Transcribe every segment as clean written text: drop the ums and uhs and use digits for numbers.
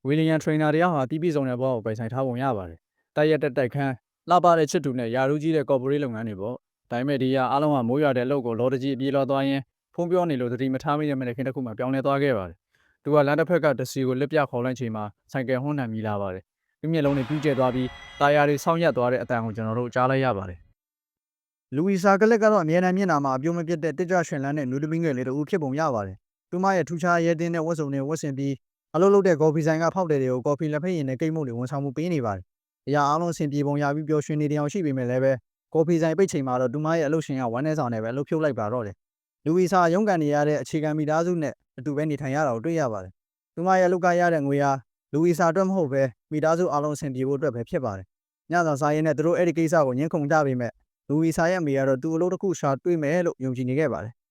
ဝီလီယံထရိနာတယောက်ဟာတီးပြီးဆုံးတဲ့ဘဝကိုပိုင်ဆိုင်ထားပုံရပါတယ်။တိုက်ရက်တက်တိုက်ခန်းလှပတဲ့ချစ်သူနဲ့ယာရူးကြီးတဲ့ကော်ပိုရေးလုပ်ငန်းတွေပေါ့။ဒါပေမဲ့ဒီဟာအားလုံးကမိုးရွာတဲ့အလုပ်ကိုလော်တကြီးအပြေးလောသွားရင်းဖုံးပြောနေလို့သတိမထားမိတဲ့မနေ့ခင်းတစ်ခုမှပြောင်းလဲသွားခဲ့ပါတယ်။သူကလမ်းတစ်ဖက်ကတစီကိုလက်ပြခေါ်လိုက်ချိန်မှာဆိုင်ကယ်ဟွန်းနှံမိလာပါတယ်။သူ့မျက်လုံးတွေပြူးကျဲသွားပြီးတာယာတွေဆောင်းရက်သွားတဲ့အတန်ကိုကျွန်တော်တို့ကြားလိုက်ရပါတယ်။ လူဝီဆာကလစ်ကတော့အမြဲတမ်းမျက်နှာမှာအပြုံးမပြတ်တဲ့တစ်ကြွရှင်လန်းတဲ့နူးသမီးငယ်လေးတူဖြစ်ပုံရပါတယ်။သူမရဲ့ထူးခြားရဲတင်းတဲ့ဝတ်စုံတွေဝတ်ဆင်ပြီးအလုပ်လုပ်တဲ့ကော်ဖီဆိုင်ကဖောက်တယ်တွေကိုကော်ဖီလက်ဖက်ရည်နဲ့ကိတ်မုတ်တွေဝန်ဆောင်မှုပေးနေပါတယ်။အရာအားလုံးအဆင်ပြေပုံရပြီးပျော်ရွှင်နေတဲ့အကြောင်းရှိပေမဲ့လည်းပဲကော်ဖီဆိုင်ပိတ်ချိန်မှာတော့သူမရဲ့အလုပ်ရှင်ကဝမ်းနေဆောင်နဲ့ပဲအလုပ်ဖြုတ်လိုက်ပါတော့တယ်။လူဝီဆာရုန်းကန်နေရတဲ့အခြေခံမိသားစုနဲ့အတူပဲနေထိုင်ရတာကိုတွေ့ရပါတယ်။သူမရဲ့အလုပ်ကရတဲ့ငွေဟာလူဝီဆာအတွက်မဟုတ်ပဲမိသားစုအားလုံးအဆင်ပြေဖို့အတွက်ပဲဖြစ်ပါတယ်။ညစာစားရင်နဲ့သူတို့အဲ့ဒီကိစ္စကိုညှင်းခုန်ကြပေမဲ့လူဝီဆာရဲ့အမေကတော့သူ့အလုပ်တစ်ခုရှာတွေ့မယ်လို့ယုံကြည်နေခဲ့ပါတယ်။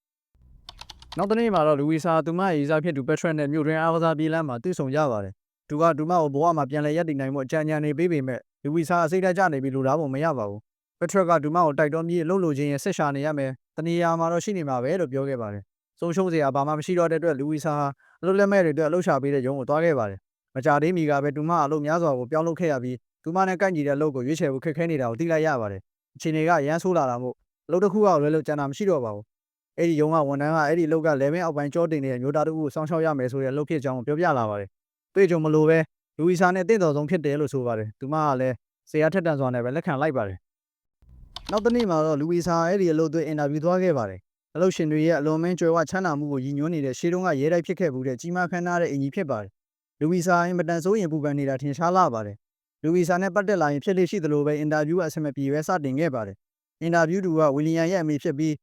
နောက်တနေ့မှာတော့လူဝီဆာသူမရဲ့ရေးစားဖြစ်သူပက်ထရက်နဲ့မြို့တွင်းအားကစားပြေးလမ်းမှာတွေ့ဆုံကြပါတယ်။သူကသူမကိုဘဝမှာပြန်လည်ရပ်တည်နိုင်မှုအကြံဉာဏ်တွေပေးပေမဲ့လူဝီဆာအစိတ်ဓာတ်ကျနေပြီးလူသားပုံမရပါဘူး။ပက်ထရက်ကသူမကိုတိုက်တွန်းပြီးအလုပ်လုပ်ခြင်းရဲ့ဆက်ရှာနေရမယ်။တနေရာမှာတော့ရှိနေမှာပဲလို့ပြောခဲ့ပါတယ်။ဆုံးရှုံးစရာဘာမှမရှိတော့တဲ့အတွက်လူဝီဆာဟာအလုပ်လက်မဲ့တွေအတွက်အလုပ်ရှာပေးတဲ့ရုံးကိုသွားခဲ့ပါတယ်။မကြသေးမီကပဲသူမအလုပ်များစွာကိုပြောင်းလုပ်ခဲ့ရပြီးသူမနဲ့ကိုက်ညီတဲ့အလုပ်ကိုရွေးချယ်ဖို့ခက်ခဲနေတာကိုသိလိုက်ရပါတယ်။အချိန်တွေကရမ်းဆိုးလာတာမို့အလုပ်တစ်ခုကလွယ်လို့ကြံတာမရှိတော့ပါဘူး။အဲ့ဒီရုံးကဝန်ထမ်းကအဲ့ဒီအလုပ်ကလေဗင်းအောက်ပိုင်းကြောတင်နေတဲ့မျိုးသားတို့ကိုစောင့်ရှောက်ရမယ်ဆိုတဲ့အလုပ်ဖြစ်ကြောင်းပြောပြလာပါတယ်။တွေ့ကြုံမလို့ပဲလူဝီဆာနဲ့အသင့်တော်ဆုံးဖြစ်တယ်လို့ဆိုပါတယ်။သူမကလည်းဆရာထက်တန်စွာနဲ့ပဲလက်ခံလိုက်ပါတယ်။နောက်တစ်နေ့မှာတော့လူဝီဆာအဲ့ဒီအလုပ်တွေအင်တာဗျူးသွားခဲ့ပါတယ်။အလုပ်ရှင်တွေရဲ့အလွန်မင်းကြွယ်ဝချမ်းသာမှုကိုရည်ညွှန်းနေတဲ့ရှေးတုန်းကရဲတိုက်ဖြစ်ခဲ့မှုတဲ့ကြီးမားခမ်းနားတဲ့အင်ကြီးဖြစ်ပါတယ်။လူဝီဆာအင်မတန်စိုးရင်ပူပန်နေတာထင်ရှားလာပါတယ်။လူဝီဆာနဲ့ပတ်သက်လာရင်ဖြစ်လေရှိသလိုပဲအင်တာဗျူးအဆင်မပြေပဲစတင်ခဲ့ပါတယ်။အင်တာဗျူးသူကဝီလီယံရဲ့အမေဖြစ်ပြီး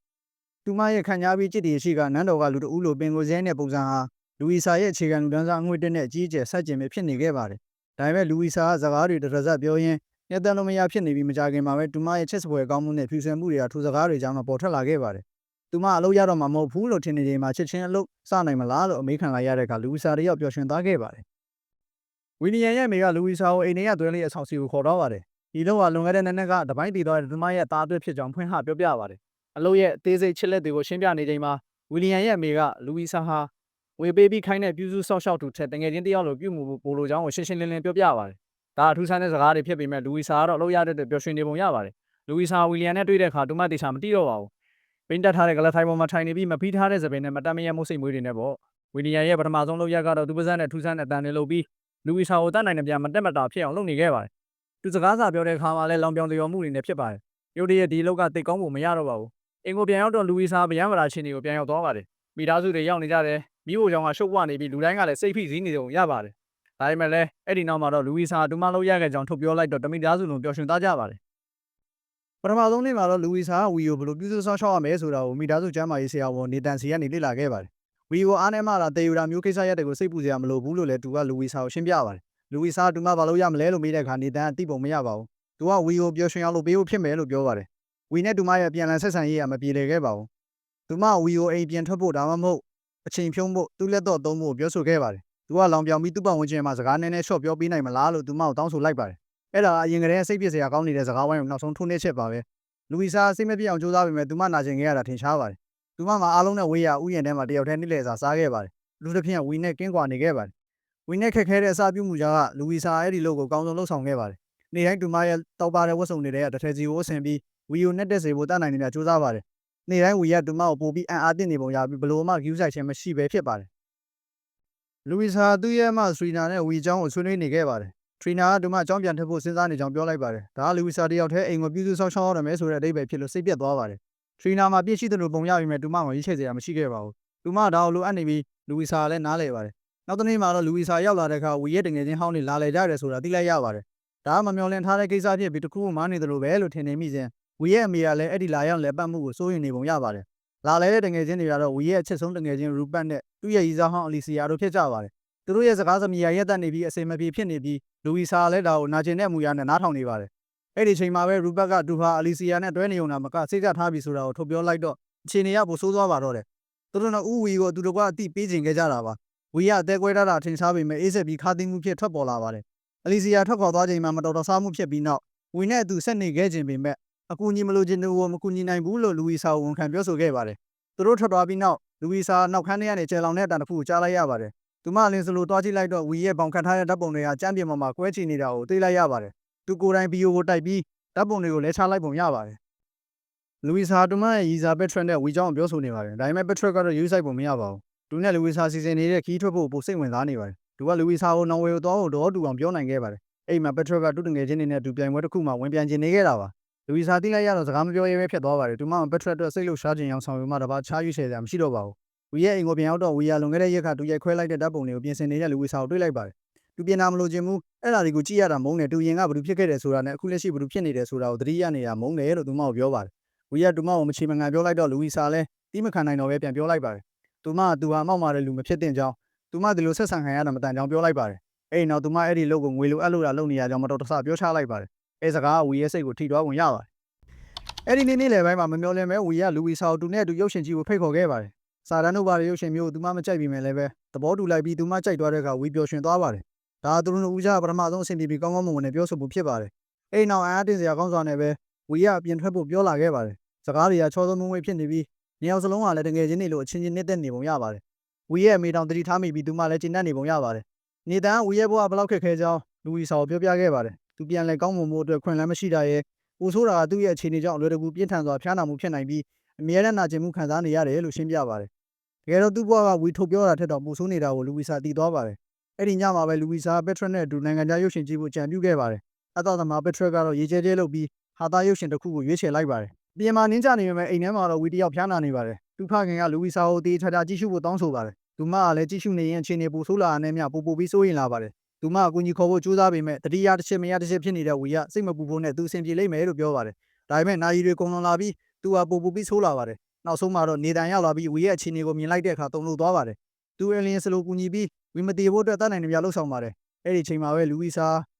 သူမရဲ့ခံကြားပြီးจิตတည်ရှိကနန်းတော်ကလူတဦးလိုပင်ကိုစဲတဲ့ပုံစံဟာလူဝီဆာရဲ့အခြေခံလူဒန်းစားအငွေ့တက်နဲ့အကြီးအကျယ်ဆက်ကျင်ပဲဖြစ်နေခဲ့ပါတယ်။ဒါပေမဲ့လူဝီဆာကစကားတွေတရဇက်ပြောရင်းညက်တန်လိုမရဖြစ်နေပြီးမကြခင်မှာပဲသူမရဲ့ချစ်စပွဲကောင်းမှုနဲ့ဖြူစင်မှုတွေကထူစကားတွေကြားမှာပေါ်ထွက်လာခဲ့ပါတယ်။သူမအလုပ်ရတော့မှာမဟုတ်ဘူးလို့ထင်နေချိန်မှာချစ်ချင်းအလုပ်စနိုင်မလားလို့အမေးခံလိုက်ရတဲ့အခါလူဝီဆာတယောက်ပျော်ရွှင်သွားခဲ့ပါတယ်။ဝီလီယံရဲ့အမေကလူဝီဆာကိုအိမ်ထဲကသွဲလေးအဆောင်စီကိုခေါ်တော့ပါတယ်။ဒီလိုကလွန်ခဲ့တဲ့နှစ်ကတပိုင်းတည်သွားတဲ့သူမရဲ့သားအတွက်ဖြစ်ကြောင်းဖွင့်ဟပြောပြပါတယ်။အလုပ်ရဲ့အသေးစိတ်ချစ်လက်တွေကိုရှင်းပြနေချိန်မှာဝီလီယံရဲ့အမေကလူဝီဆာဟာဝေပေးပြီးခိုင်းတဲ့ပြုစုဆောက်ရှောက်သူထက်တငယ်ချင်းတယောက်လိုပြုမှုပိုလိုကြောင်းကိုရှင်းရှင်းလင်းလင်းပြောပြပါတယ်။ဒါအထူးဆန်းတဲ့စကားတွေဖြစ်ပေမဲ့လူဝီဆာကတော့အလုပ်ရတဲ့အတွက်ပျော်ရွှင်နေပုံရပါတယ်။လူဝီဆာဝီလီယံနဲ့တွေ့တဲ့အခါသူမတေချာမတိတော့ပါဘူး။ပိန်းတက်ထားတဲ့ကလပ်ထိုင်ပေါ်မှာထိုင်နေပြီးမဖီးထားတဲ့စပင်နဲ့မတတ်မရမှုစိတ်မွေးတွေနဲ့ပေါ့။ဝီလီယံရဲ့ပထမဆုံးလုပ်ရကတော့သူပါဇက်နဲ့ထူးဆန်းတဲ့အတန်တွေလုပ်ပြီးလူဝီဆာကိုတတ်နိုင်တဲ့ပြန်မတက်မတာဖြစ်အောင်လုပ်နေခဲ့ပါတယ်။သူစကားစာပြောတဲ့အခါမှာလည်းလောင်ပြောင်တရော်မှုတွေနဲ့ဖြစ်ပါတယ်။ရုတ်တရက်ဒီလောက်ကတိတ်ကောင်းဖို့မရတော့ပါဘူး။အင်ကိုပြန်ရောက်တော့လူဝီဆာဗျမ်းဗလာချင်းတွေကိုပြန်ရောက်သွားပါတယ်။မိသားစုတွေရောက်နေကြတယ်။မိဖို့ကြောင့်ကရှုပ်ပွားနေပြီးလူတိုင်းကလည်းစိတ်ဖိစီးနေကြုံရပါတယ်။ဒါပေမဲ့လည်းအဲ့ဒီနောက်မှာတော့လူဝီဆာတူမလုပ်ရခဲ့ကြောင်းထုတ်ပြောလိုက်တော့တမိသားစုလုံးပျော်ရွှင်သားကြပါတယ်ပထမဆုံးနေ့မှာတော့လူဝီဆာကဝီကိုဘယ်လိုပြုစုဆောက်ရှောက်ရမယ်ဆိုတာကိုမိသားစုကျမ်းမာရေးဆရာဝန်နေတန်စီကနေလေ့လာခဲ့ပါတယ်။ဝီကိုအားနည်းမှလာတေယူတာမျိုးကိစ္စရက်တွေကိုစိတ်ပူစရာမလိုဘူးလို့လည်းသူကလူဝီဆာကိုရှင်းပြပါတယ်။လူဝီဆာကသူမဘာလို့ရမလဲလို့မေးတဲ့အခါနေတန်ကသိပုံမရပါဘူး။သူကဝီကိုပျော်ရွှင်အောင်လုပ်ပေးဖို့ဖြစ်မယ်လို့ပြောပါတယ်။ဝီနဲ့သူမရဲ့ပြန်လည်ဆက်ဆံရေးကမပြေလည်ခဲ့ပါဘူး။သူမဝီကိုအိမ်ပြန်ထွက်ဖို့ဒါမှမဟုတ်အချိန်ဖြုံးဖို့သူ့လက်တော့သုံးဖို့ပြောဆိုခဲ့ပါတယ်။သူကလောင်ပြောင်ပြီးသူ့ပတ်ဝန်းကျင်မှာစကားနည်းနည်းရှော့ပြောပေးနိုင်မလားလို့သူမကိုတောင်းဆိုလိုက်ပါတယ်။အဲ့ဒါအရင်ကတည်းကစိတ်ပြည့်စရာကောင်းနေတဲ့စကားဝိုင်းကိုနောက်ဆုံးထိုးနှက်ချက်ပါပဲ။လူဝီဆာစိတ်မပြေအောင်ကြိုးစားပေမဲ့သူမနာကျင်ခဲ့ရတာထင်ရှားပါတယ်။သူမမှာအားလုံးနဲ့ဝေးရဥယျာဉ်ထဲမှာတယောက်တည်းနှိမ့်လေစာစားခဲ့ပါတယ်။လူတစ်ဖြင့်ဝီနဲ့ကင်းကွာနေခဲ့ပါတယ်။ဝီနဲ့ခက်ခဲတဲ့အစာပြုမှုကြားကလူဝီဆာအဲ့ဒီလိုကိုကောင်းဆုံးလှုပ်ဆောင်ခဲ့ပါတယ်။နေ့တိုင်းသူမရဲ့တောက်ပါတဲ့ဝတ်စုံတွေကတစ်ထည်စီကိုအဆင်ပြီးဝီကိုနဲ့တက်စေဖို့တတ်နိုင်နေတာကြိုးစားပါတယ်။နေ့တိုင်းဝီကသူမကိုပို့ပြီးအံ့အားသင့်နေပုံရပြီးဘလို့မှဂယူးဆိုင်ခြင်းမရှိပဲဖြစ်ပါတယ်။လူဝီဆာသူ့ရဲ့အမစထရီနာနဲ့ဝီအကြောင်းကိုဆွေးနွေးနေခဲ့ပါတယ်။ထရီနာကသူမအကြောင်းပြန်ထပ်ဖို့စဉ်းစားနေကြောင်းပြောလိုက်ပါတယ်။ဒါကလူဝီဆာတယောက်တည်းအိမ်ကိုပြုစုဆောက်ရှောက်ရမယ်ဆိုတဲ့အဓိပ္ပာယ်ဖြစ်လို့စိတ်ပြတ်သွားပါတယ်။ထရီနာမှာပြည့်ရှိသလိုပုံရပြီးမှသူမကိုရွေးချယ်စရာမရှိခဲ့ပါဘူး။သူမဒါကိုလိုအပ်နေပြီးလူဝီဆာကလည်းနားလည်ပါတယ်။နောက်တစ်နေ့မှာတော့လူဝီဆာရောက်လာတဲ့အခါဝီရဲ့တငယ်ချင်းဟောင်းနေလာလေကြတယ်ဆိုတာသိလိုက်ရပါတယ်။ဒါကမမျှော်လင့်ထားတဲ့ကိစ္စဖြစ်ပြီးတခုမှမနေသလိုပဲလို့ထင်နေမိစဉ်ဝီရဲ့အမေကလည်းအဲ့ဒီလာရောက်လက်ပတ်မှုကိုစိုးရိမ်နေပုံရပါတယ်။လာလဲတဲ့တငယ်ချင်းတွေကတော့ဝီရဲ့အချစ်ဆုံးတငယ်ချင်းရူပတ်နဲ့သူ့ရဲ့ရီစားဟောင်းအလီစီယာတို့ဖြစ်ကြပါတယ်။သူတို့ရဲ့စကားစမြည်ရက်တက်နေပြီးအစိမ်မပြေဖြစ်နေပြီးလူဝီဆာလည်းဒါကိုနာကျင်တဲ့မူရနဲ့နားထောင်နေပါတယ်။အဲ့ဒီချိန်မှာပဲရူပတ်ကသူဟာအလီစီယာနဲ့တွဲနေုံနာမကစိတ်ကထားပြီးဆိုတာကိုထုတ်ပြောလိုက်တော့အခြေအနေကပိုဆိုးသွားပါတော့တယ်။သူတို့ကဥဝီကိုသူတို့ကအတိပေးချင်ခဲ့ကြတာပါ။ဝီကအသေးကွဲထားတာထင်ရှားပေမဲ့အေးဆက်ပြီးခါသိမ်းမှုဖြစ်ထွက်ပေါ်လာပါတယ်။အလီစီယာထွက်ခေါ်သွားချိန်မှာမတော်တဆမှုဖြစ်ပြီးနောက်ဝီနဲ့အတူဆက်နေခဲ့ခြင်းပေမဲ့အကူအညီမလိုချင်သူကိုမကူညီနိုင်ဘူးလို့လူဝီဆာဝန်ခံပြောဆိုခဲ့ပါတယ်။သူတို့ထွက်သွားပြီးနောက်လူဝီဆာနောက်ခန်းထဲကနေကျယ်လောင်တဲ့အတန်တစ်ခုကိုကြားလိုက်ရပါတယ် သူမလင်းစလိုတွားကြည့်လိုက်တော့ဝီရဲ့ဘောင်ခတ်ထားတဲ့ဓာတ်ပုံတွေဟာကြမ်းပြင်ပေါ်မှာကွဲချနေတာကိုသိလိုက်ရပါတယ်သူကိုယ်တိုင်ဗီဒီယိုကိုတိုက်ပြီးဓာတ်ပုံတွေကိုလဲချလိုက်ပုံရပါတယ်လူဝီစာတူမရဲ့ရီစာပက်ထရက်နဲ့ဝီကြောင်းပြောဆိုနေပါတယ်ဒါပေမဲ့ပက်ထရက်ကတော့ယူဆိုင်ပုံမရပါဘူးသူနဲ့လူဝီစာစီစဉ်နေတဲ့ခီးထွက်ဖို့ပိုစိတ်ဝင်စားနေပါတယ်သူကလူဝီစာကိုနောင်ဝေကိုသွားဖို့တော့တူအောင်ပြောနိုင်ခဲ့ပါတယ်အဲ့မှာပက်ထရက်ကတူတငယ်ချင်းတွေနဲ့တူပြိုင်ပွဲတစ်ခုမှဝင်ပြန်ကျင်နေခဲ့တာပါလူဝီစာသိလိုက်ရတော့စကားမပြောရဲပဲဖြစ်သွားပါတယ်သူမပက်ထရက်အတွက်စိတ်လှုပ်ရှားခြင်းအောင်ဆောင်ရွက်မှတပါချားရွေးချယ်စရာမရှိတော့ပါဘူးဝီရဲ့အိမ်ကိုပြန်ရောက်တော့ဝီယာလွန်ခဲ့တဲ့ရက်ခါတူရိုက်ခွဲလိုက်တဲ့ဓာတ်ပုံတွေကိုပြင်ဆင်နေတဲ့လူဝီစာကိုတွေ့လိုက်ပါတယ်သူပြင်တာမလို့ခြင်းဘူးအဲ့ဒါတွေကိုကြည့်ရတာမုန်းတယ်တူရင်ကဘာလို့ဖြစ်ခဲ့တယ်ဆိုတာနဲ့အခုလက်ရှိဘာလို့ဖြစ်နေတယ်ဆိုတာကိုသတိရနေတာမုန်းတယ်လို့သူမကိုပြောပါတယ်ဝီယာတူမကိုမချေမငံပြောလိုက်တော့လူဝီစာလည်းတီးမခံနိုင်တော့ပဲပြန်ပြောလိုက်ပါတယ်သူမကသူဟာမောက်မာတဲ့လူမဖြစ်တဲ့ကြောင်းသူမဒီလိုဆက်ဆံခံရတာမတန်ကြောင်းပြောလိုက်ပါတယ်အဲ့နောက်သူမအဲ့ဒီလုပ်ကိုငွေလိုအပ်လို့တာလုပ်နေရကြောင်းမတော်တဆပြောချလိုက်ပါတယ်အဲ့စကားကဝီရဲ့စိတ်ကိုထိသွားဝင်ရပါတယ်အဲ့ဒီနေ့လေပိုင်းမှာမမျော်လင့်မဲဝီကလူဝီစာကိုတူနဲ့တူရုပ်ရှင်ကြီးကိုဖိတ်ခေါ်ခဲ့ပါတယ်စာတန်းတို့ဘာတွေရုပ်ရှင်မျိုးသူမမကြိုက်ပြီမဲ့လည်းပဲသဘောတူလိုက်ပြီးသူမကြိုက်သွားတဲ့အခါဝီပျော်ရွှင်သွားပါတယ်ဒါသူတို့ဦးကြပထမဆုံးအဆင်ပြေပြီးကောင်းကောင်းမွန်မွန်နဲ့ပြောဆိုဖို့ဖြစ်ပါတယ်အဲ့နောက်အားတင်းစရာကောင်းစွာနဲ့ပဲဝီကအပြင်ထွက်ဖို့ပြောလာခဲ့ပါတယ်စကားတွေကချောသုံးမွေးဖြစ်နေပြီးနှစ်ယောက်စလုံးကလည်းတကယ်ချင်းနေလို့အချင်းချင်းနှစ်သက်နေပုံရပါတယ်ဝီရဲ့အမေတောင်တတိထားမိပြီးသူမလည်းကျဉ်းတတ်နေပုံရပါတယ်နေတန်းဝီရဲ့ဘဝဘလောက်ခက်ခဲကြောင်းလူဝီစာကိုပြောပြခဲ့ပါတယ်သူပြန်လဲကောင်းမွန်မှုအတွက်ခွင့်လန်းမရှိတာရဲ့ပူဆိုးတာကသူ့ရဲ့အခြေအနေကြောင့်အလွယ်တကူပြင်းထန်စွာဖျားနာမှုဖြစ်နိုင်ပြီးအမြဲတမ်းနာကျင်မှုခံစားနေရတယ်လို့ရှင်းပြပါတယ်တကယ်တော့သူ့ဘဝကဝီထုတ်ပြောတာထက်တော့ပူဆိုးနေတာကိုလူဝီစာသိသွားပါတယ်အဲ့ဒီညမှာပဲလူဝီစာပက်ထရက်နဲ့အတူနိုင်ငံခြားရုပ်ရှင်ကြည့်ဖို့ကြံပြုခဲ့ပါတယ်အတော့သမားပက်ထရက်ကတော့ရေကျဲကျဲလုပ်ပြီးဟာသားရုပ်ရှင်တစ်ခုကိုရွေးချယ်လိုက်ပါတယ်ပြင်မာနင်းကြနေပေမဲ့အိမ်ထဲမှာတော့ဝီတယောက်ဖျားနာနေပါတယ်သူဖခင်ကလူဝီစာကိုတေးထထကြည့်ရှုဖို့တောင်းဆိုပါတယ်သူမကလည်းကြည့်ရှုနေရင်အခြေအနေပူဆိုးလာတဲ့မြပူပြီးစိုးရင်လာပါတယ်သူမအကူကြီးခေါ်ဖို့ကြိုးစားပေမဲ့တတိယတစ်ချက်မရတစ်ချက်ဖြစ်နေတဲ့ဝီကစိတ်မပူဖို့နဲ့သူအဆင်ပြေလိမ့်မယ်လို့ပြောပါတယ်ဒါပေမဲ့နာရီတွေကုန်လွန်လာပြီးသူကပူပြီးဆိုးလာပါတယ်နောက်ဆုံးမှာတော့နေတန်ရောက်လာပြီးဝီရဲ့အခြေအနေကိုမြင်လိုက်တဲ့အခါတုန်လှုပ်သွားပါတယ်သူအလင်းစလိုကူညီပြီးဝီမတေဖို့အတွက်တတ်နိုင်နေပြလှုပ်ဆောင်ပါတယ်အဲ့ဒီချိန်မှာပဲလူဝီစ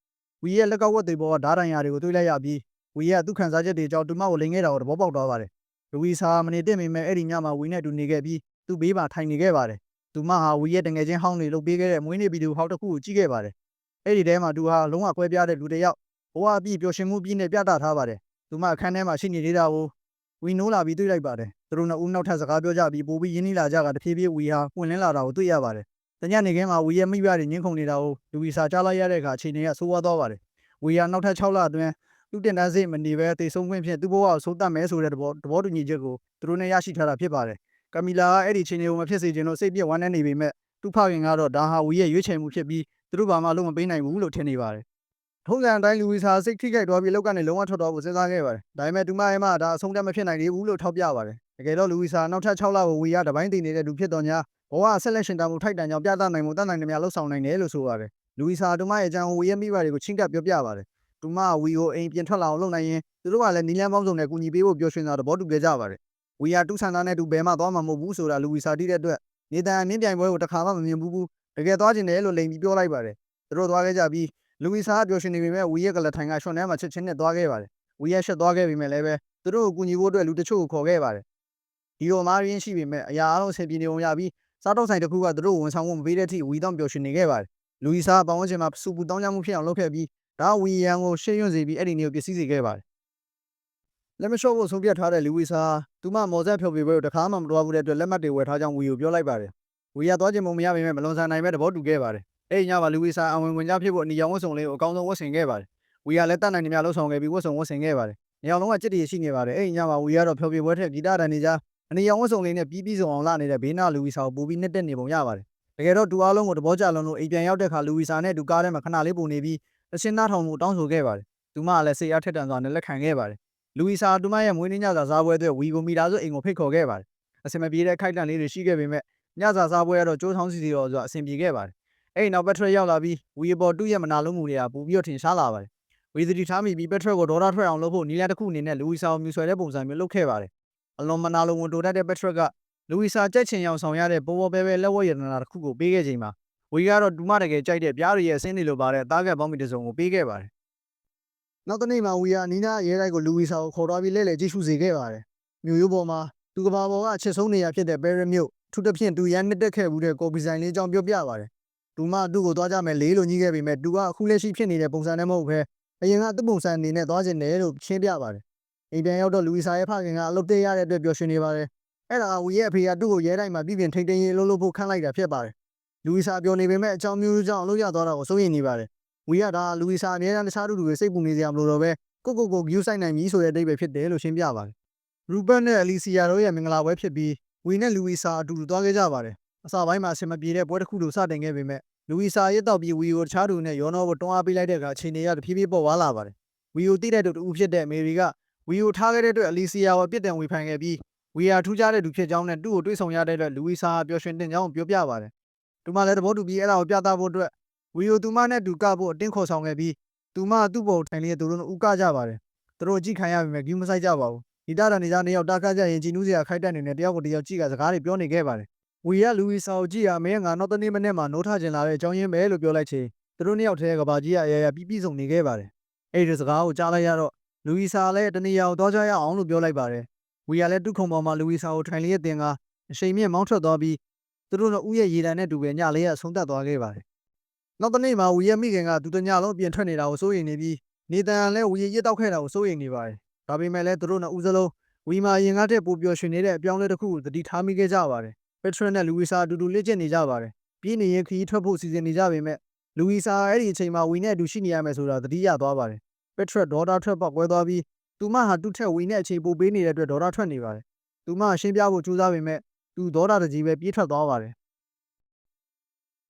ာဝီရဲ့လက်ကောက်ဝက်တွေပေါ်ကဓာတ်တိုင်ရာတွေကိုတွေးလိုက်ရပြီးဝီရဲ့သူ့ခံစားချက်တွေကြောင့်သူမကိုလိန်ခဲ့တာကိုသဘောပေါက်သွားပါတယ်လူဝီစာမနေတဲ့မိမဲ့အဲ့ဒီညမှာဝီနဲ့တူနေခဲ့ပြီးသူ့ဘေးမှာထိုင်နေခဲ့ပါတယ်သူမဟာဝီရဲ့တငယ်ချင်းဟောင်းတွေလုပ်ပေးခဲ့တဲ့မွေးနေ့ဗီဒီယိုဟောင်းတစ်ခုကိုကြည့်ခဲ့ပါတယ်အဲ့ဒီထဲမှာသူဟာလုံးဝကွဲပြားတဲ့လူတစ်ယောက်ဘဝအပြည့်ပျော်ရွှင်မှုပြည့်နဲ့ပြသထားပါတယ်သူမအခန်းထဲမှာရှိနေသေးတာကိုဝီနိုးလာပြီးတွေ့လိုက်ပါတယ်သူတို့နှစ်ဦးနောက်ထပ်စကားပြောကြပြီးပိုပြီးရင်းနှီးလာကြတာတဖြည်းဖြည်းဝီဟာဝင်လင်းလာတာကိုတွေ့ရပါတယ်တညနေခင်းမှာဝီရဲ့မိဘတွေညှင်းခုန်နေတာကိုလူဝီစာကြားလိုက်ရတဲ့အခါအချိန်တွေကဆိုးဝါးသွားပါတယ်ဝီဟာနောက်ထပ်6လအတွင်းသူတင်တန်းစိတ်မနေပဲတေဆုံးခွင့်ဖြင့်သူ့ဘဝကိုဆိုးတတ်မယ်ဆိုတဲ့သဘောတူညီချက်ကိုသူတို့နဲ့ရရှိထားတာဖြစ်ပါတယ်ကမီလာကအဲ့ဒီအချိန်တွေကိုမဖြစ်စေချင်လို့စိတ်ပြည့်ဝမ်းနည်းနေပေမဲ့သူ့ဖခင်ကတော့ဒါဟာဝီရဲ့ရွေးချယ်မှုဖြစ်ပြီးသူတို့ဘာမှလုပ်မပေးနိုင်ဘူးလို့ထင်နေပါတယ်ထုံးစံအတိုင်းလူဝီစာစိတ်ထိခိုက်သွားပြီးလောက်ကနေလုံးဝထွက်သွားဖို့စဉ်းစားခဲ့ပါတယ်ဒါပေမဲ့သူမရဲ့မဒါအဆုံးတတ်မဖြစ်နိုင်သေးဘူးလို့ထောက်ပြပါတယ်တကယ်တော့လူဝီစာနောက်ထပ်6လကိုဝီကတပိုင်းတည်နေတဲ့လူဖြစ်တော်ညာဘဝဆက်လက်ရှင်တာမှုထိုက်တန်ကြောင်ပြသနိုင်မှုတတ်နိုင်တယ်များလှုပ်ဆောင်နိုင်တယ်လို့ဆိုပါတယ်လူဝီစာသူမရဲ့အကြောင်းဝီရဲ့မိဘတွေကိုချင်းကပ်ပြောပြပါတယ်သူမဝီကိုအိမ်ပြင်ထွက်လာအောင်လုပ်နိုင်ရင်သူတို့ကလည်းနီလန်းပေါင်းစုံနဲ့ကူညီပေးဖို့ပြောရွှင်တာသဘောတူကြပါတယ်ဝီယာတူဆန်သားနဲ့တူဘယ်မှသွားမှာမဟုတ်ဘူးဆိုတာလူဝီစာတိတဲ့အတွက်နေတန်အနင်းပြိုင်ပွဲကိုတစ်ခါမှမမြင်ဘူးတကယ်သွားကျင်တယ်လို့လိန်ပြီးပြောလိုက်ပါတယ်သူတို့သွားခဲ့ကြပြီးလူဝီစာကပြောရှင်နေပေမဲ့ဝီရဲ့ကလထိုင်ကရှွန်ထဲမှာချက်ချင်းနဲ့သွားခဲ့ပါတယ်ဝီရဲ့ရှက်သွားခဲ့ပေမဲ့လည်းပဲသူတို့ကိုကူညီဖို့အတွက်လူတချို့ကိုခေါ်ခဲ့ပါတယ်ဒီလိုမားရင်းရှိပေမဲ့အရာအလုံးဆင်ပြေနေုံရပြီးစားတော့ဆိုင်တစ်ခုကသူတို့ဝန်ဆောင်မှုမပေးတဲ့အထိဝီတော့ပျော်ရွှင်နေခဲ့ပါတယ်လူဝီစာပတ်ဝန်းကျင်မှာစူပူတောင်းကြမှုဖြစ်အောင်လုပ်ခဲ့ပြီးဒါဝီယန်ကိုရှေ့ရွံ့စေပြီးအဲ့ဒီနေ့ကိုပျက်စီးစေခဲ့ပါတယ်လက်မလျှော့ဖို့ဆုံးဖြတ်ထားတဲ့လူဝီစာသူမမော်ဇက်ဖြော်ပြပွဲကိုတခါမှမတော်ဘူးတဲ့အတွက်လက်မှတ်တွေဝယ်ထားကြောင်းဝီကိုပြောလိုက်ပါတယ်ဝီယာသွားခြင်းမရပေမဲ့မလွန်ဆန်နိုင်ပဲသဘောတူခဲ့ပါတယ်အဲ့ဒီညမှာလူဝီစာအဝင်ဝင်ကြဖြစ်ဖို့အနီရောင်ဝတ်စုံလေးကိုအကောင်းဆုံးဝတ်ဆင်ခဲ့ပါတယ်ဝီယာလည်းတတ်နိုင်နေများလှုပ်ဆောင်ခဲ့ပြီးဝတ်ဆင်ခဲ့ပါတယ်ညောင်လုံးကကြက်တည်ရှိနေပါတယ်အဲ့ဒီညမှာဝီကတော့ဖြော်ပြပွဲထက်ဂီတတန်နေကြအနီရောင်ဝတ်စုံလေးနဲ့ပြီးစုံအောင်လာနေတဲ့ဘေးနာလူဝီစာကိုပို့ပြီးနှစ်တက်နေပုံရပါတယ်တကယ်တော့တူအားလုံးကိုတဘောကြလုံးလို့အိမ်ပြန်ရောက်တဲ့အခါလူဝီစာနဲ့တူကားထဲမှာခဏလေးပုံနေပြီးအရှင်းသားထောင်မှုတောင်းဆိုခဲ့ပါတယ်သူမကလည်းစိတ်အားထက်သန်စွာနဲ့လက်ခံခဲ့ပါတယ်လူဝီစာတူမရဲ့မွေးနေ့ညစာစားပွဲအတွက်ဝီကိုမီတာဆိုအိမ်ကိုဖိတ်ခေါ်ခဲ့ပါတယ်အစင်မပြေတဲ့ခိုက်တန့်လေးတွေရှိခဲ့ပေမဲ့ညစာစားပွဲကတော့ကျိုးဆောင်စီတော်ဆိုတာအဆင်ပြေခဲ့ပါတယ်အဲ့နောက်ပက်ထရက်ရောက်လာပြီးဝီပေါ်တူရဲ့မနာလုံးမှုတွေကပူပြီးတော့ထင်ရှားလာပါတယ်ဝီသတိထားမိပြီးပက်ထရက်ကိုဒေါ်လာထွက်အောင်လုပ်ဖို့နီလန်တစ်ခုအနေနဲ့လူဝီစာကိုမြူဆွဲတဲ့ပုံစံမျိုးလုပ်ခဲ့ပါတယ်အလွန်မနာလုံးဝင်တိုးတတ်တဲ့ပက်ထရက်ကလူဝီစာကြိုက်ချင်အောင်ဆောင်ရတဲ့ပေါ်ပဲလက်ဝဲရတနာတစ်ခုကိုပေးခဲ့ချိန်မှာဝီကတော့ဒူမတကယ်ကြိုက်တဲ့ပြားတွေရဲ့အစင်းတွေလိုပါတဲ့သားကက်ပေါင်းမီတစ်စုံကိုပေးခဲ့ပါတယ်နောက်တစ်နေ့မှာဝီကအနီးနားရဲတိုက်ကိုလူဝီစာကိုခေါ်သွားပြီးလဲလှယ်ကြည့်ရှုစေခဲ့ပါတယ်မြို့ရိုးပေါ်မှာသူကဘာပေါ်ကအချစ်ဆုံးနေရာဖြစ်တဲ့ပဲရစ်မြို့ထူးထဖြင့်သူရန်နှစ်တက်ခဲ့မှုတဲ့ကော်ပီဆိုင်လေးအကြောင်းပြောပြပါတယ်သူမသူ့ကိုသွားကြမယ်လေးလို့ညှိခဲ့ပေမဲ့သူကအခုလက်ရှိဖြစ်နေတဲ့ပုံစံနဲ့မဟုတ်ဘဲအရင်ကသူ့ပုံစံအနေနဲ့သွားခြင်းတယ်လို့ရှင်းပြပါတယ်အိမ်ပြန်ရောက်တော့လူဝီစာရဲ့ဖခင်ကအလုပ်တရတဲ့အတွက်ပျော်ရွှင်နေပါတယ်အဲ့ဒါကဝီရဲ့အဖေကသူ့ကိုရဲတိုက်မှာပြည်ပြင်ထိန်ထိန်ရေးလှုပ်ဖို့ခန့်လိုက်တာဖြစ်ပါတယ် လူဝီစာပြောနေပေမဲ့အကြောင်းမျိုးကြောင့်အလုပ်ရသွားတာကိုစိုးရိမ်နေပါတယ်ဝီကဒါလူဝီစာအများအားတခြားသူတွေစိတ်ပူနေစရာမလိုတော့ပဲကိုဂယူးဆိုင်နိုင်ပြီဆိုတဲ့အဓိပ္ပာယ်ဖြစ်တယ်လို့ရှင်းပြပါတယ်ရူဘတ်နဲ့အလီစီယာတို့ရဲ့မင်္ဂလာပွဲဖြစ်ပြီးဝီနဲ့လူဝီစာအတူတူသွားခဲ့ကြပါတယ်အစပိုင်းမှာအဆင်မပြေတဲ့ပွဲတစ်ခုလိုစတင်ခဲ့ပေမဲ့လူဝီစာရဲ့တောက်ပြီးဝီကိုတခြားသူနဲ့ရောနောကိုတွန်းအားပေးလိုက်တဲ့အခါအခြေအနေကတဖြည်းဖြည်းပေါ်သွားလာပါတယ်ဝီကိုတိတဲ့သူတူဖြစ်တဲ့မေရီကဝီကိုထားခဲ့တဲ့အတွက်အလီစီယာကိုပြစ်ဒဏ်ဝေဖန်ခဲ့ပြီးဝီယာထူးခြားတဲ့သူဖြစ်ကြောင်းနဲ့သူ့ကိုတွေ့ဆုံရတဲ့အတွက်လူဝီစာပျော်ရွှင်တင်ကြောင်းပြောပြပါတယ်သူမလည်းသဘောတူပြီးအဲ့ဒါကိုပြသဖို့အတွက်ဝီကိုသူမနဲ့တူကဖို့အတင်းခေါ်ဆောင်ခဲ့ပြီးသူမသူ့ဘုံထိုင်လျက်သူတို့ဥကကြပါတယ်သူတို့ကြည့်ခံရပေမဲ့ဂယူးမဆိုင်ကြပါဘူးဒီတာနေကြနှစ်ယောက်တာခတ်ကြရင်ကြည်နူးစရာခိုက်တက်နေတဲ့တယောက်ကိုတယောက်ကြည့်ကစကားတွေပြောနေခဲ့ပါတယ်ဝီကလူဝီစာကိုကြည့်ရမင်းငါနောက်တနေ့မနေ့မှနိုးထကျင်လာတဲ့အကြောင်းရင်းပဲလို့ပြောလိုက်ချေသူတို့နှစ်ယောက်ထဲကဘာကြီးကအရာရာပြည့်စုံနေခဲ့ပါတယ်အဲ့ဒီစကားကိုကြားလိုက်ရတော့လူဝီစာလည်းတနေရာကိုသွားကြရအောင်လို့ပြောလိုက်ပါတယ်ဝီကလည်းသူ့ခုံပေါ်မှာလူဝီစာကိုထိုင်လျက်တင်ကအရှိန်မြင့်မောင်းထွက်သွားပြီးသူတို့တို့ဥရဲ့ရေတံနဲ့တူပဲညလေးရဆုံးသက်သွားခဲ့ပါတယ်နောက်တနေ့မှာဝီရဲ့မိခင်ကသူတညလုံးပြင်ထွက်နေတာကိုစိုးရိမ်နေပြီးနေတန်လည်းဝီရစ်တောက်ခဲ့တာကိုစိုးရိမ်နေပါတယ်ဒါပေမဲ့လည်းသူတို့နှစ်ဦးစလုံးဝီမာရင်ကားတဲ့ပူပျော်ရွှင်နေတဲ့အပြောင်းလဲတစ်ခုကိုသတိထားမိခဲ့ကြပါတယ်ပက်ထရနဲ့လူဝီစာအတူတူလေ့ကျင့်နေကြပါတယ်ပြီးနေရင်ခရီးထွက်ဖို့စီစဉ်နေကြပေမဲ့လူဝီစာအဲ့ဒီအချိန်မှာဝီနဲ့အတူရှိနေရမယ်ဆိုတာသတိရသွားပါတယ်ပက်ထရက်ဒေါ်တာထွက်ပေါက်ကွဲသွားပြီးသူမဟာသူ့ထက်ဝီနဲ့အချိန်ပိုပေးနေတဲ့အတွက်ဒေါ်တာထွက်နေပါတယ်သူမရှင်းပြဖို့ကြိုးစားပေမဲ့သူဒေါ်တာတကြီးပဲပြေးထွက်သွားပါတယ်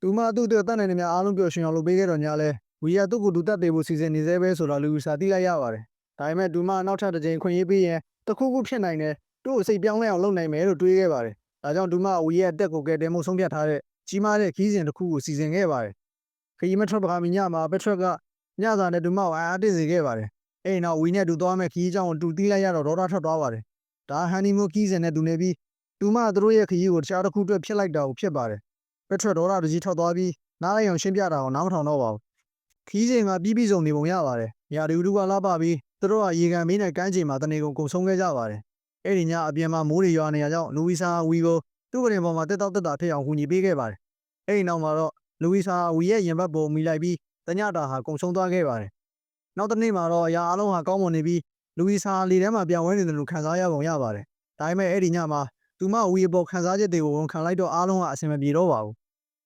သူမသူ့အတွက်တတ်နိုင်တဲ့များအားလုံးပျော်ရွှင်အောင်လုပ်ပေးခဲ့တော့ညာလဲဝီကသူ့ကိုသူတတ်သေးဖို့စီစဉ်နေသေးပဲဆိုတော့လူဝီစာသိလိုက်ရပါတယ်ဒါပေမဲ့သူမနောက်ထပ်တစ်ချိန်ခွင့်ရေးပေးရင်တခုခုဖြစ်နိုင်တယ်သူ့ကိုစိတ်ပြောင်းလဲအောင်လုပ်နိုင်မယ်လို့တွေးခဲ့ပါတယ်ဒါကြောင့်သူမဝီရဲ့အသက်ကိုကယ်တင်မှုဆုံးဖြတ်ထားတဲ့ကြီးမားတဲ့ခီးစဉ်တစ်ခုကိုစီစဉ်ခဲ့ပါတယ်ခရီးမထွက်ပခါမီညမှာပက်ထရက်ကညစာနဲ့သူမကိုအားတင်းစေခဲ့ပါတယ်အဲ့နောက်ဝီနဲ့တူသွားမဲ့ခီးအကြောင်းကိုတူသိလိုက်ရတော့ဒေါ်တာထွက်သွားပါတယ်ဒါဟန်နီမူခီးစဉ်နဲ့တူနေပြီးသူမသူတို့ရဲ့ခရီးကိုတခြားတစ်ခုအတွက်ဖြစ်လိုက်တာကိုဖြစ်ပါတယ်ပက်ထရက်ဒေါ်တာတကြီးထွက်သွားပြီးနားလိုက်အောင်ရှင်းပြတာကိုနားမထောင်တော့ပါဘူးခီးစဉ်မှာပြီးစုံနေပုံရပါတယ်ညာတူကလာပါပြီးသူတို့ကရေကန်မင်းနဲ့ကမ်းခြေမှာတနေကုန်ဆုံးခဲ့ကြပါတယ်အဲ့ဒီညအပြင်မှာမိုးတွေရွာနေရကြောင်းလူဝီစာဝီကိုသူ့ပရင်ပေါ်မှာတက်တောက်တက်တာဖြစ်အောင်ကူညီပေးခဲ့ပါတယ်အဲ့ဒီနောက်မှာတော့လူဝီစာဝီရဲ့ရင်ဘတ်ပုံမိလိုက်ပြီးတညတာဟာကုံဆုံးသွားခဲ့ပါတယ်နောက်တစ်နေ့မှာတော့အရာအလုံးဟာကောင်းမွန်နေပြီးလူဝီစာလေထဲမှာပြန်ဝဲနေတယ်လို့ခံစားရပုံရပါတယ်ဒါပေမဲ့အဲ့ဒီညမှာသူမဝီအပေါ်ခံစားချက်တွေကိုဝန်ခံလိုက်တော့အားလုံးကအဆင်မပြေတော့ပါဘူး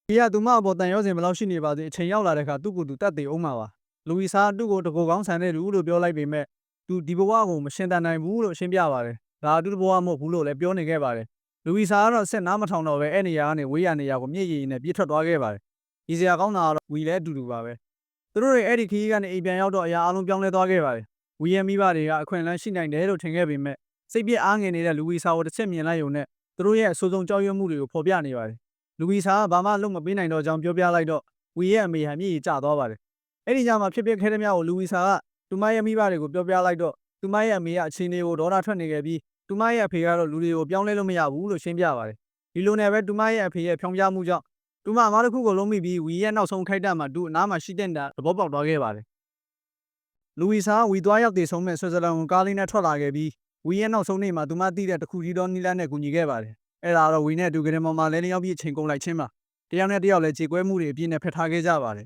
ဒီကသူမအပေါ်တန်ရောစင်ဘယ်လောက်ရှိနေပါသေးအချိန်ရောက်လာတဲ့အခါသူ့ကိုယ်သူတတ်သေးအောင်မှာပါလူဝီစာသူ့ကိုတကူကောင်းဆန်တဲ့လူလို့ပြောလိုက်ပေမဲ့သူဒီဘဝကိုမရှင်းတန်နိုင်ဘူးလို့ရှင်းပြပါတယ်ဒါအတူတဘဝမဟုတ်ဘူးလို့လည်းပြောနေခဲ့ပါတယ်လူဝီစာကတော့ဆက်နားမထောင်တော့ပဲအဲ့နေရာကနေဝေးရနေရာကိုမြင့်ရည်နဲ့ပြေးထွက်သွားခဲ့ပါတယ်ဒီစရာကောင်းတာကတော့ဝီလည်းအတူတူပါပဲသူတို့တွေအဲ့ဒီခီးကနေအိမ်ပြန်ရောက်တော့အရာအလုံးပြောင်းလဲသွားခဲ့ပါတယ်ဝီရဲ့မိဘတွေကအခွင့်အလမ်းရှိနိုင်တယ်လို့ထင်ခဲ့ပေမဲ့စိတ်ပြည့်အားငယ်နေတဲ့လူဝီစာကိုတစ်ချက်မြင်လိုက်ရုံနဲ့သူတို့ရဲ့အဆိုးဆုံးကြောက်ရွံ့မှုတွေကိုဖော်ပြနေပါတယ်လူဝီစာကဘာမှလုပ်မပေးနိုင်တော့ကြောင်းပြောပြလိုက်တော့ဝီရဲ့အမေဟာမြည်ရည်ကျသွားပါတယ်အဲ့ဒီညမှာဖြစ်ခဲ့တဲ့မြကိုလူဝီစာကသူမရဲ့မိဘတွေကိုပြောပြလိုက်တော့သူမရဲ့အမေကအခြေအနေကိုဒေါသထွက်နေခဲ့ပြီးသူမရဲ့အဖေကတော့လူတွေကိုပြောင်းလဲလို့မရဘူးလို့ရှင်းပြပါတယ်ဒီလိုနဲ့ပဲသူမရဲ့အဖေရဲ့ဖြောင်းပြမှုကြောင့်သူမအမားတစ်ခုကိုလုံးမိပြီးဝီရဲ့နောက်ဆုံးခိုက်တမှာသူ့အနားမှာရှိတဲ့သဘောပေါက်သွားခဲ့ပါတယ်လူဝီစာဝီသွားရောက်တည်ဆုံးမဲ့ဆွစ်ဇာလန်ကိုကားလေးနဲ့ထွက်လာခဲ့ပြီးဝီရဲ့နောက်ဆုံးနေ့မှာသူမသိတဲ့တခုကြီးသောနီလန်းနဲ့ကူညီခဲ့ပါတယ်အဲ့ဒါတော့ဝီနဲ့တူကရင်ပေါ်မှာလဲလျောင်းပြီးအချိန်ကုန်လိုက်ချင်းပါတယောက်နဲ့တယောက်လည်းခြေကွဲမှုတွေအပြည့်နဲ့ဖက်ထားခဲ့ကြပါတယ်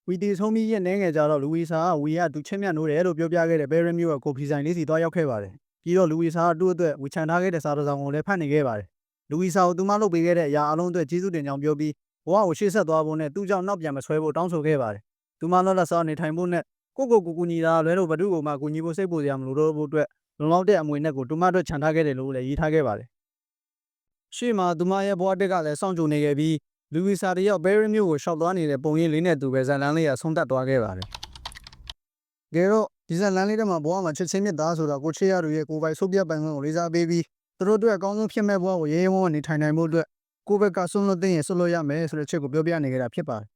ဝီတီဆုံးပြီးရဲ့နဲငယ်ကြတော့လူဝီစာကဝီကသူချင်းမြတ်နိုးတယ်လို့ပြောပြခဲ့တဲ့ဘဲရမျိုးကကိုဖီဆိုင်လေးစီသွားရောက်ခဲ့ပါတယ်ပြီးတော့လူဝီစာကသူ့အတွက်ဝီချန်ထားခဲ့တဲ့စာတစ်စောင်ကိုလည်းဖတ်နေခဲ့ပါတယ်လူဝီစာကိုသူမလုပ်ပေးခဲ့တဲ့အရာအလုံးအတွက်ကျေးဇူးတင်ကြောင်းပြောပြီးဘဝကိုရှေ့ဆက်သွားဖို့နဲ့သူ့ကြောင့်နောက်ပြန်မဆွဲဖို့တောင်းဆိုခဲ့ပါတယ်သူမလောလောဆယ်နေထိုင်ဖို့နဲ့ကိုကူညီတာလွဲလို့ဘသူ့ကိုမှကူညီဖို့စိတ်ပူစရာမလိုတော့ဘူးအတွက်လုံလောက်တဲ့အမွေနဲ့ကိုသူမအတွက်ခြံထားခဲ့တယ်လို့လည်းရေးထားခဲ့ပါတယ်ရှေ့မှာသူမရဲ့ဘဝတက်ကလည်းစောင့်ကြိုနေခဲ့ပြီးလူဝီစာတယောက်ဘဲရမျိုးကိုရှောက်သွားနေတဲ့ပုံရိပ်လေးနဲ့သူပဲဇာလန်းလေးကဆုံးသက်သွားခဲ့ပါတယ်။ကဲတော့ဒီဇာလန်းလေးထဲမှာဘဝမှာချစ်ချင်းမြတ်သားဆိုတာကိုချစ်ရသူရဲ့ကိုယ်ပိုင်ဆုပ်ပြတ်ပိုင်ခွင့်ကိုလေးစားပေးပြီးသူတို့အတွက်အကောင်းဆုံးဖြစ်မဲ့ဘဝကိုရဲရဲဝံ့ဝံ့နေထိုင်နိုင်မှုအတွက်ကိုယ့်ဘက်ကဆွလွတ်သိရင်ဆွလွတ်ရမယ်ဆိုတဲ့ချက်ကိုပြောပြနေကြတာဖြစ်ပါတယ်